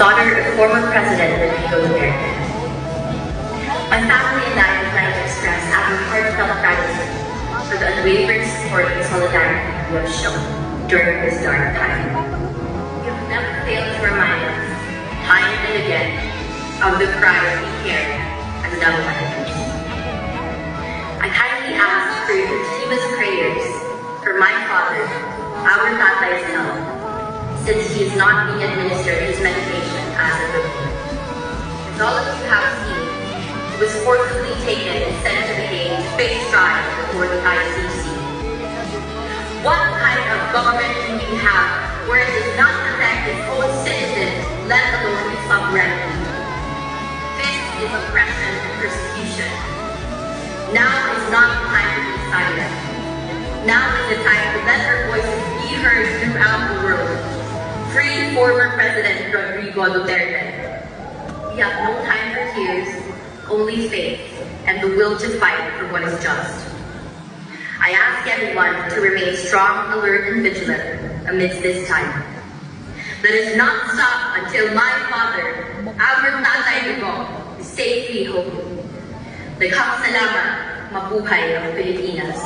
daughter of former President Rodrigo Duterte. My family and I would like to express our heartfelt gratitude for the unwavering support and solidarity you have shown during this dark time. You have never failed to remind us, time and again, of the pride we carry as Navajo. I kindly ask for your continuous prayers for my father, our Tatay's health, since he is not being administered his medication as of the moment. As all of you have seen, he was forcibly taken and sent to the Hague to face trial before the ICC. What kind of government do we have where it does not protect its own citizens, let alone its sovereignty? This is oppression and persecution. Now is not the time to be silent. Now is the time to let our voices be heard throughout the world. Free former President Rodrigo Duterte. We have no time for tears, only faith and the will to fight for what is just. I ask everyone to remain strong, alert, and vigilant amidst this time. Let us not stop until my father, our Tatay Dugo, is safely home. Daghang salamat, mabuhay ang Pilipinas.